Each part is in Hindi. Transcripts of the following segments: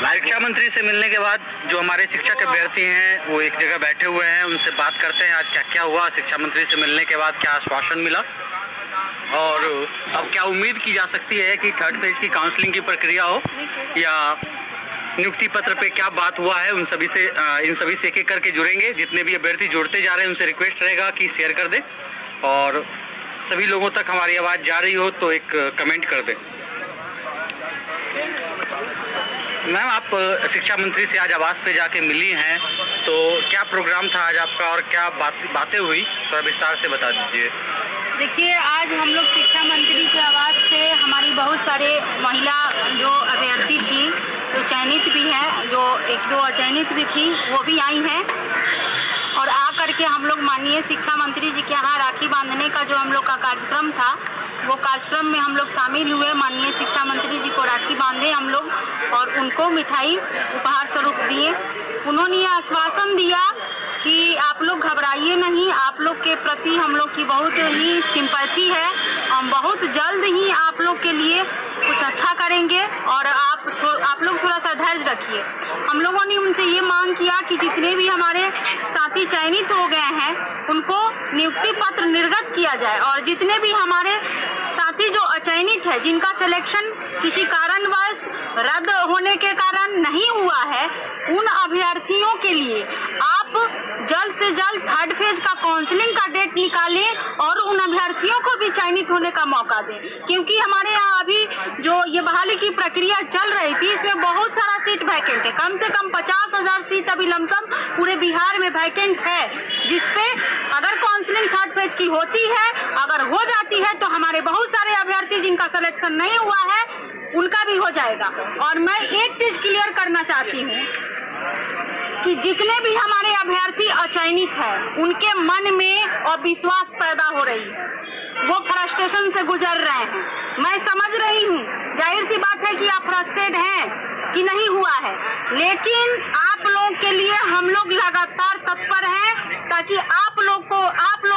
शिक्षा मंत्री से मिलने के बाद जो हमारे शिक्षक अभ्यर्थी हैं वो एक जगह बैठे हुए हैं, उनसे बात करते हैं आज क्या क्या हुआ, शिक्षा मंत्री से मिलने के बाद क्या आश्वासन मिला और अब क्या उम्मीद की जा सकती है कि थर्ड फेज की काउंसलिंग की प्रक्रिया हो या नियुक्ति पत्र पे क्या बात हुआ है। इन सभी से एक एक करके जुड़ेंगे। जितने भी अभ्यर्थी जुड़ते जा रहे हैं उनसे रिक्वेस्ट रहेगा कि शेयर कर दें और सभी लोगों तक हमारी आवाज़ जा रही हो तो एक कमेंट कर दें। मैम, आप शिक्षा मंत्री से आज आवास पे जाके मिली हैं, तो क्या प्रोग्राम था आज आपका और क्या बातें हुई, थोड़ा विस्तार से बता दीजिए। देखिए, आज हम लोग शिक्षा मंत्री के आवास पे हमारी बहुत सारे महिला जो अभ्यर्थी थी, जो चयनित भी हैं, जो एक दो अचयनित भी थी, वो भी आई हैं और आ करके हम लोग माननीय शिक्षा मंत्री जी के यहाँ राखी बांधने का जो हम लोग का कार्यक्रम था, वो कार्यक्रम में हम लोग शामिल हुए। माननीय शिक्षा मंत्री जी को राखी बांधे हम लोग और उनको मिठाई उपहार स्वरूप दिए। उन्होंने ये आश्वासन दिया कि आप लोग घबराइए नहीं, आप लोग के प्रति हम लोग की बहुत ही सिंपैथी है, हम बहुत जल्द ही आप लोग के लिए कुछ अच्छा करेंगे और आप लोग थोड़ा सा धैर्य रखिए। हम लोगों ने उनसे ये मांग किया कि जितने भी हमारे साथी चयनित हो गए हैं उनको नियुक्ति पत्र निर्गत किया जाए और जितने भी हमारे साथी जो अचयनित है, जिनका सिलेक्शन किसी कारणवश रद्द होने के कारण नहीं हुआ है, उन अभ्यर्थियों के लिए आप जल्द से जल्द थर्ड फेज का काउंसलिंग का डेट निकालें और उन अभ्यर्थियों को भी चयनित होने का मौका दें। क्योंकि हमारे यहाँ अभी जो ये बहाली की प्रक्रिया चल रही थी, इसमें बहुत सारा सीट वैकेंट है। कम से कम 50,000 सीट अभी लमसम पूरे बिहार में वैकेंट है, जिसपे अगर काउंसलिंग थर्ड फेज की होती है, अगर हो जाती है, तो हमारे बहुत सारे अभ्यर्थी जिनका सिलेक्शन नहीं हुआ है उनका भी हो जाएगा। और मैं एक चीज क्लियर करना चाहती हूँ कि जितने भी हमारे अभ्यर्थी अचयनित है उनके मन में अविश्वास पैदा हो रही है, वो फ्रस्ट्रेशन से गुजर रहे हैं। मैं समझ रही हूँ, जाहिर सी बात है कि आप फ्रस्ट्रेट हैं कि नहीं हुआ है, लेकिन आप लोग के लिए हम लोग लगातार तत्पर हैं ताकि आप लोग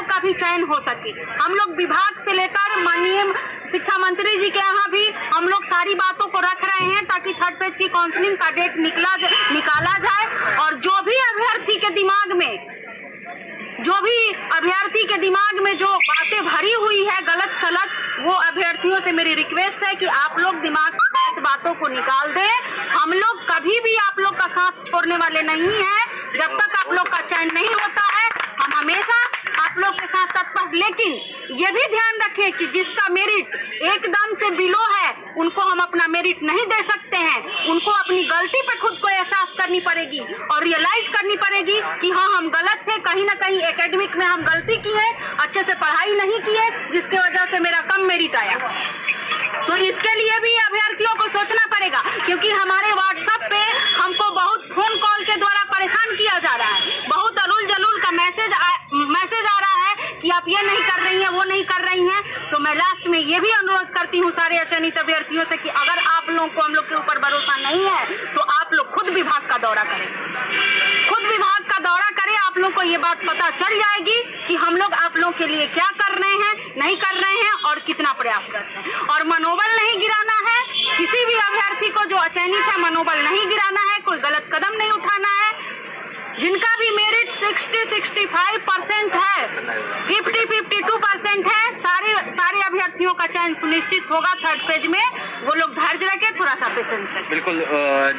का भी चयन हो सके। हम लोग विभाग से लेकर माननीय शिक्षा मंत्री जी के यहाँ भी हम लोग सारी बातों को रख रहे हैं ताकि थर्ड पेज की काउंसलिंग का डेट निकाला जाए और जो भी अभ्यर्थी के दिमाग में जो बातें भरी हुई है गलत सलत, वो अभ्यर्थियों से मेरी रिक्वेस्ट है कि आप लोग दिमाग से गलत बातों को निकाल दें। हम लोग कभी भी आप लोग का साथ छोड़ने वाले नहीं हैं। जब तक आप लोग का चयन नहीं होता है हम हमेशा आप लोग के साथ तत्पर, लेकिन ये भी ध्यान रखें कि जिसका मेरिट एकदम से बिलो है उनको हम अपना मेरिट नहीं दे सकते हैं। उनको अपनी गलती पे खुद को एहसास करनी पड़ेगी और रियलाइज करनी पड़ेगी कि हाँ, हम गलत थे, कहीं ना कहीं एकेडमिक में हम गलती की है, अच्छे से पढ़ाई नहीं की है, जिसके वजह से मेरा कम मेरिट आया। तो इसके लिए भी अभ्यर्थियों को सोचना पड़ेगा, क्योंकि हमारे व्हाट्सएप पे हमको बहुत फोन कॉल के द्वारा परेशान किया जा रहा है, बहुत अरुल जलूल का मैसेज आ रहा है कि आप ये नहीं कर रही हैं, वो नहीं कर रही हैं। तो मैं लास्ट में ये भी अनुरोध करती हूँ सारे अचयनित अभ्यर्थियों से कि अगर आप लोगों को हम लोग के ऊपर भरोसा नहीं है तो आप लोग खुद विभाग का दौरा करें, आप लोग को ये बात पता चल जाएगी कि हम लोग आप लोगों के लिए क्या कर रहे हैं, नहीं कर रहे हैं और कितना प्रयास कर रहे हैं। और मनोबल नहीं गिराना है, किसी भी अभ्यर्थी को जो अचयनित है मनोबल नहीं गिराना है, कोई गलत कदम नहीं उठाना है। जिनका भी मेरिट 60-65% है, 50-52% है, सारे अभ्यर्थियों का चयन सुनिश्चित होगा थर्ड पेज में। वो लोग धैर्य रखे, थोड़ा सा पेशेंस रखें। बिल्कुल,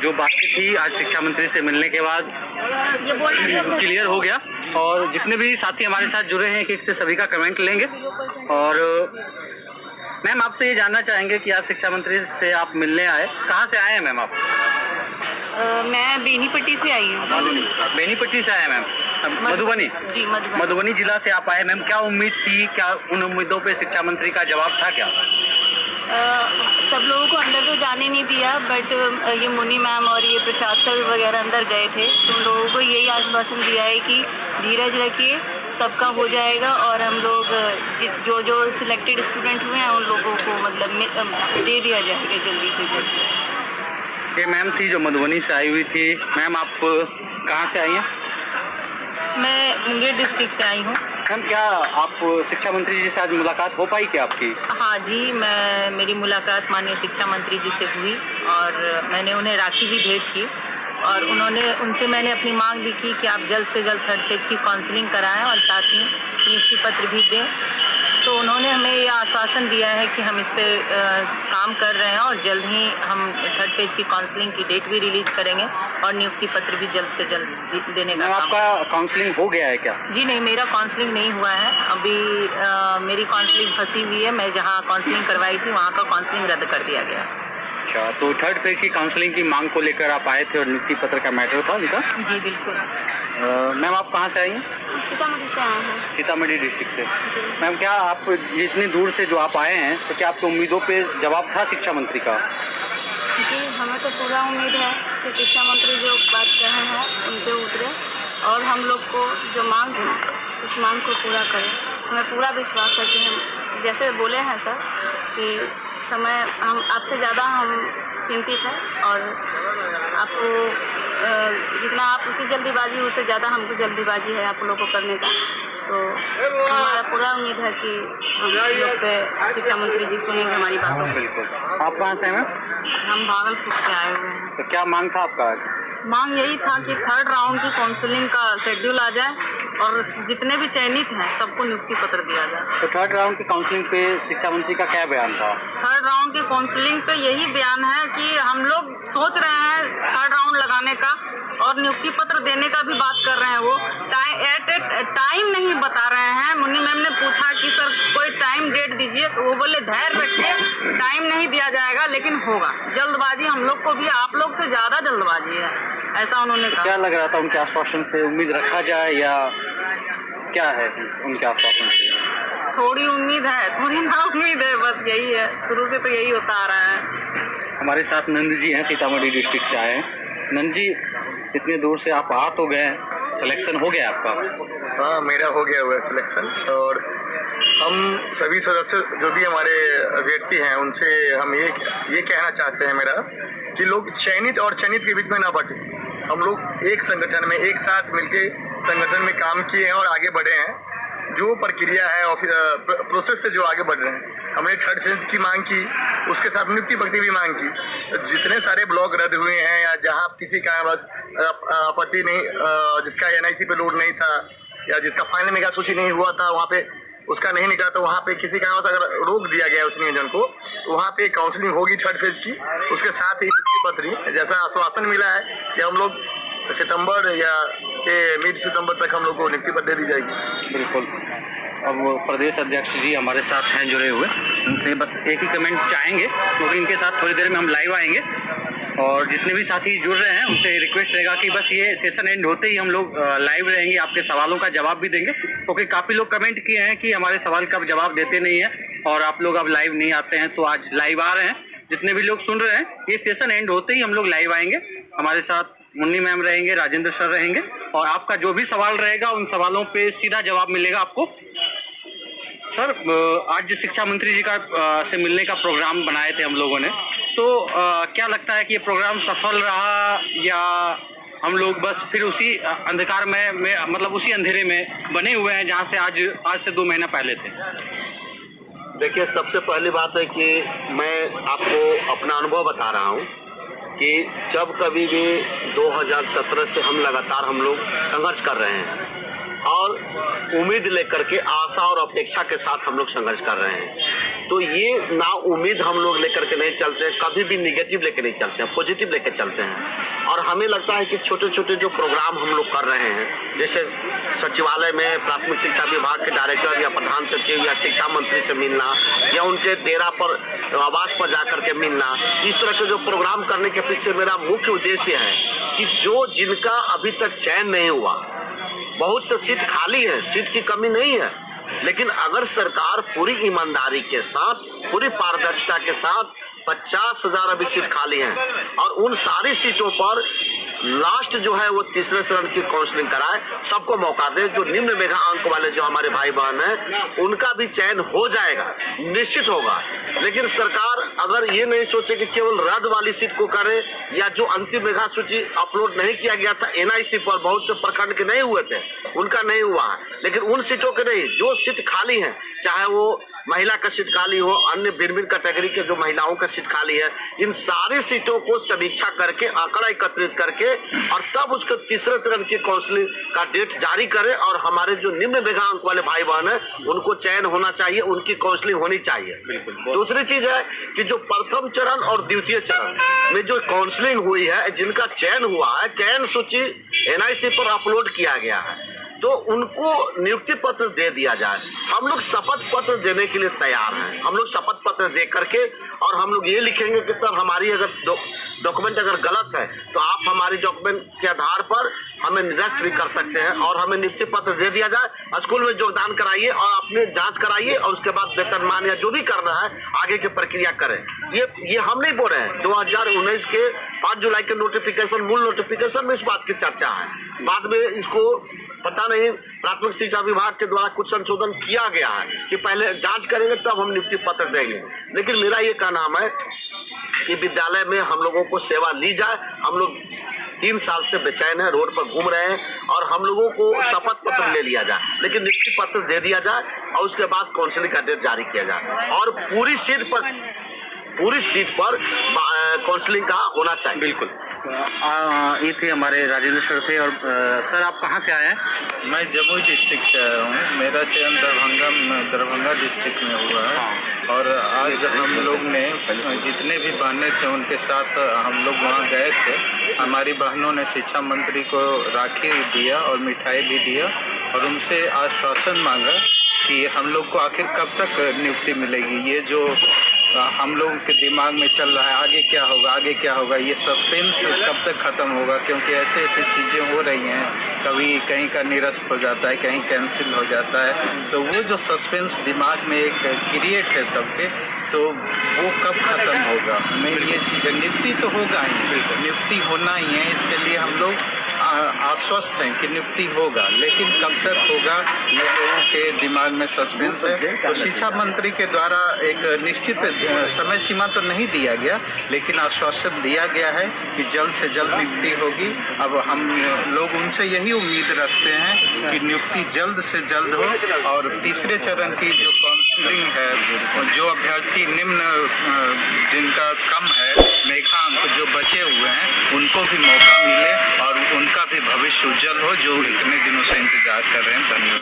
जो बातें थी आज शिक्षा मंत्री से मिलने के बाद ये क्लियर हो गया और जितने भी साथी हमारे साथ जुड़े हैं एक से सभी का कमेंट लेंगे। और मैम, आपसे ये जानना चाहेंगे कि आज शिक्षा मंत्री से आप मिलने आए, कहाँ से आए हैं मैम आप? मैं बेनीपट्टी से आई हूँ। बेनीपट्टी से आए मैम, मधुबनी? जी, मधुबनी जिला से आप आए। मैम, क्या उम्मीद थी, क्या उन उम्मीदों पे शिक्षा मंत्री का जवाब था क्या? सब लोगों को अंदर तो जाने नहीं दिया, बट ये मुन्नी मैम और ये प्रसाद सर वगैरह अंदर गए थे, तो उन लोगों को यही आश्वासन दिया है कि धीरज रखिए, सबका हो जाएगा और हम लोग जो सिलेक्टेड स्टूडेंट हुए हैं उन लोगों को मतलब दे दिया जाएगा जल्दी से जल्दी। ये मैम थी जो मधुबनी से आई हुई थी। मैम, आप कहाँ से आई हैं? मैं मुंगेर डिस्ट्रिक्ट से आई हूँ। मैम क्या आप शिक्षा मंत्री जी से आज मुलाकात हो पाई क्या आपकी? हाँ जी, मेरी मुलाकात माननीय शिक्षा मंत्री जी से हुई और मैंने उन्हें राखी भी भेंट की और उनसे मैंने अपनी मांग भी की कि आप जल्द से जल्द थर्ड फेज की काउंसलिंग कराएं और साथ ही नियुक्ति पत्र भी दें। तो उन्होंने हमें ये आश्वासन दिया है कि हम इस पे काम कर रहे हैं और जल्द ही हम थर्ड फेज की काउंसलिंग की डेट भी रिलीज करेंगे और नियुक्ति पत्र भी जल्द से जल्द देने का काम। आपका काउंसलिंग हो गया है क्या? जी नहीं, मेरा काउंसलिंग नहीं हुआ है अभी। मेरी काउंसलिंग फंसी हुई है। मैं जहाँ काउंसलिंग करवाई थी वहाँ का काउंसलिंग रद्द कर दिया गया। अच्छा, तो थर्ड फेज की काउंसलिंग की मांग को लेकर आप आए थे और नियुक्ति पत्र का मैटर था उनका? जी बिल्कुल। मैम आप कहाँ से आई हैं? सीतामढ़ी से आए हैं। सीतामढ़ी डिस्ट्रिक्ट से। मैम क्या आप इतनी दूर से जो आप आए हैं तो क्या आपकी उम्मीदों पे जवाब था शिक्षा मंत्री का? जी, हमें तो पूरा उम्मीद है कि शिक्षा मंत्री जो बात कर रहे हैं उन पे उतरे और हम लोग को जो मांग है उस मांग को पूरा करें। हमें पूरा विश्वास है कि हम जैसे बोले हैं सर कि समय हम आपसे ज़्यादा हम चिंतित हैं और आपको जितना आपकी जल्दीबाजी उससे ज़्यादा हमको जल्दीबाजी है आप लोगों को करने का। तो हमारा पूरा उम्मीद है कि हम लोग पे शिक्षा मंत्री जी सुनेंगे हमारी बातों को। बिल्कुल। आप कहाँ से हैं मैम? हम भागलपुर से आए हुए हैं। तो क्या मांग था आपका आज? मांग यही था कि थर्ड राउंड की काउंसलिंग का शेड्यूल आ जाए और जितने भी चयनित हैं सबको नियुक्ति पत्र दिया जाए। तो थर्ड राउंड की काउंसलिंग पे शिक्षा मंत्री का क्या बयान था? थर्ड राउंड की काउंसलिंग पे यही बयान है कि हम लोग सोच रहे हैं थर्ड राउंड लगाने का और नियुक्ति पत्र देने का भी बात कर रहे हैं। वो टाइम नहीं बता रहे हैं। मुन्नी मैम ने पूछा कि सर कोई टाइम डेट दीजिए, तो वो बोले धैर्य रखिए, टाइम नहीं दिया जाएगा लेकिन होगा। जल्दबाजी हम लोग को भी आप लोग से ज़्यादा जल्दबाजी है, ऐसा उन्होंने कहा। क्या लग रहा था उनके आश्वासन से? उम्मीद रखा जाए या क्या है उनके आश्वासन से? थोड़ी उम्मीद है, थोड़ी ना उम्मीद है, बस यही है। शुरू से तो यही होता आ रहा है। हमारे साथ नंद जी हैं, सीतामढ़ी डिस्ट्रिक्ट से आए हैं। नंद जी, इतने दूर से आप आ तो गए, सिलेक्शन हो गया आपका? हाँ, मेरा हो गया हुआ है सिलेक्शन और हम सभी सदस्य जो भी हमारे व्यक्ति हैं उनसे हम ये कहना चाहते हैं मेरा कि लोग चयनित और चयनित के बीच में ना बटे। हम लोग एक संगठन में एक साथ मिलके संगठन में काम किए हैं और आगे बढ़े हैं। जो प्रक्रिया है प्रोसेस से जो आगे बढ़ रहे हैं, हमने थर्ड फेज की मांग की, उसके साथ नियुक्ति पत्र भी मांग की। जितने सारे ब्लॉक रद्द हुए हैं या जहां किसी का आपत्ति नहीं, जिसका NIC पे लोड नहीं था या जिसका फाइनल निकाय सूची नहीं हुआ था वहाँ पे उसका नहीं निकला, तो वहाँ पे किसी कारण से अगर रोक दिया गया उस नियोजन को, तो वहाँ पे काउंसलिंग होगी थर्ड फेज की। उसके साथ ही नियुक्ति पत्र जैसा आश्वासन मिला है कि हम लोग सितंबर या मिड सितंबर तक हम लोग को नियुक्ति पत्र दे दी जाएगी। बिल्कुल। अब प्रदेश अध्यक्ष जी हमारे साथ हैं जुड़े हुए, उनसे बस एक ही कमेंट चाहेंगे क्योंकि इनके साथ थोड़ी देर में हम लाइव आएंगे और जितने भी साथी जुड़ रहे हैं उनसे रिक्वेस्ट रहेगा कि बस ये सेशन एंड होते ही हम लोग लाइव रहेंगे, आपके सवालों का जवाब भी देंगे क्योंकि काफ़ी लोग कमेंट किए हैं कि हमारे सवाल का जवाब देते नहीं हैं और आप लोग अब लाइव नहीं आते हैं। तो आज लाइव आ रहे हैं। जितने भी लोग सुन रहे हैं, ये सेशन एंड होते ही हम लोग लाइव आएंगे। हमारे साथ मुन्नी मैम रहेंगे, राजेंद्र सर रहेंगे और आपका जो भी सवाल रहेगा उन सवालों पे सीधा जवाब मिलेगा आपको। सर, आज शिक्षा मंत्री जी का से मिलने का प्रोग्राम बनाए थे हम लोगों ने, तो क्या लगता है कि ये प्रोग्राम सफल रहा या हम लोग बस फिर उसी अंधकार में मतलब उसी अंधेरे में बने हुए हैं जहाँ से आज से 2 महीना पहले थे? देखिए, सबसे पहली बात है कि मैं आपको अपना अनुभव बता रहा हूँ कि जब कभी भी 2017 से हम लगातार हम लोग संघर्ष कर रहे हैं और उम्मीद लेकर के आशा और अपेक्षा के साथ हम लोग संघर्ष कर रहे हैं। तो ये ना उम्मीद हम लोग लेकर के नहीं चलते, कभी भी निगेटिव लेकर नहीं चलते हैं, पॉजिटिव लेकर चलते हैं। और हमें लगता है कि छोटे छोटे जो प्रोग्राम हम लोग कर रहे हैं, जैसे सचिवालय में प्राथमिक शिक्षा विभाग के डायरेक्टर या प्रधान सचिव या शिक्षा मंत्री से मिलना या उनके डेरा पर आवास पर जा करके मिलना, इस तरह के जो प्रोग्राम करने के पीछे मेरा मुख्य उद्देश्य है कि जो जिनका अभी तक चयन नहीं हुआ, बहुत से सीट खाली है, सीट की कमी नहीं है, लेकिन अगर सरकार पूरी ईमानदारी के साथ, पूरी पारदर्शिता के साथ 50,000 अभी सीट खाली हैं और उन सारी सीटों पर लास्ट जो है वो तीसरे चरण की काउंसलिंग कराए, सबको मौका दे। जो निम्न मेधा अंक वाले जो हमारे भाई बहन हैं उनका भी चयन हो जाएगा, निश्चित होगा। लेकिन सरकार अगर ये नहीं सोचे कि केवल रद्द वाली सीट को करे, या जो अंतिम मेधा सूची अपलोड नहीं किया गया था NIC पर, बहुत से प्रखंड के नहीं हुए थे, उनका नहीं हुआ है, लेकिन उन सीटों के नहीं, जो सीट खाली है, चाहे वो महिला का सीट खाली हो, अन्य भिन्न भिन्न कैटेगरी के जो महिलाओं का सीट खाली है, इन सारी सीटों को समीक्षा करके, आंकड़ा एकत्रित करके, और तब उसके तीसरे चरण की काउंसलिंग का डेट जारी करे। और हमारे जो निम्न मेधा अंक वाले भाई बहन है उनको चयन होना चाहिए, उनकी काउंसलिंग होनी चाहिए। दूसरी चीज है कि जो प्रथम चरण और द्वितीय चरण में जो काउंसलिंग हुई है, जिनका चयन हुआ है, चयन सूची NIC पर अपलोड किया गया है, तो उनको नियुक्ति पत्र दे दिया जाए। हम लोग शपथ पत्र देने के लिए तैयार हैं। हम लोग शपथ पत्र दे करके, और हम लोग ये लिखेंगे कि सर हमारी अगर डॉक्यूमेंट अगर गलत है तो आप हमारी डॉक्यूमेंट के आधार पर हमें निरस्त भी कर सकते हैं, और हमें नियुक्ति पत्र दे दिया जाए। स्कूल में योगदान कराइए और अपने जांच कराइए, और उसके बाद वेतनमान या जो भी करना है आगे की प्रक्रिया करें। ये हम नहीं बोल रहे हैं। 2019 के 5 जुलाई के नोटिफिकेशन, मूल नोटिफिकेशन में इस बात की चर्चा है। बाद में इसको पता नहीं प्राथमिक शिक्षा विभाग के द्वारा कुछ संशोधन किया गया है कि पहले जांच करेंगे तब हम नियुक्ति पत्र देंगे। लेकिन मेरा ये कहना है कि विद्यालय में हम लोगों को सेवा ली जाए। हम लोग 3 साल से बेचैन है, रोड पर घूम रहे हैं, और हम लोगों को शपथ पत्र ले लिया जाए, लेकिन नियुक्ति पत्र दे दिया जाए, और उसके बाद काउंसलिंग का डेट जारी किया जाए, और पूरी सीट पर काउंसलिंग का होना चाहिए। बिल्कुल। ये थे हमारे राजेंद्र सर थे। और सर आप कहाँ से आए हैं? मैं जमुई डिस्ट्रिक्ट से आया हूँ। मेरा चयन दरभंगा डिस्ट्रिक्ट में हुआ है, और आज हम लोग ने जितने भी बहनें थे उनके साथ हम लोग वहाँ गए थे। हमारी बहनों ने शिक्षा मंत्री को राखी दिया और मिठाई भी दिया, और उनसे आश्वासन मांगा कि हम लोग को आखिर कब तक नियुक्ति मिलेगी। ये जो हम लोगों के दिमाग में चल रहा है आगे क्या होगा, आगे क्या होगा, ये सस्पेंस कब तक ख़त्म होगा, क्योंकि ऐसे ऐसी चीज़ें हो रही हैं, कभी कहीं का निरस्त हो जाता है, कहीं कैंसिल हो जाता है। तो वो जो सस्पेंस दिमाग में एक क्रिएट है सबके, तो वो कब ख़त्म होगा। मैं ये चीज़ें, नियुक्ति तो होगा ही, नियुक्ति होना ही है, इसके लिए हम लोग आश्वस्त हैं कि नियुक्ति होगा, लेकिन कब तक होगा ये लोगों के दिमाग में सस्पेंस है। तो शिक्षा मंत्री के द्वारा एक निश्चित समय सीमा तो नहीं दिया गया, लेकिन आश्वासन दिया गया है कि जल्द से जल्द नियुक्ति होगी। अब हम लोग उनसे यही उम्मीद रखते हैं कि नियुक्ति जल्द से जल्द हो, और तीसरे चरण की जो काउंसलिंग है, जो अभ्यर्थी निम्न जिनका कम है मेधांक, जो बचे हुए हैं, उनको भी मौका मिले और उनका भी भविष्य उज्जवल हो, जो इतने दिनों से इंतजार कर रहे हैं। धन्यवाद।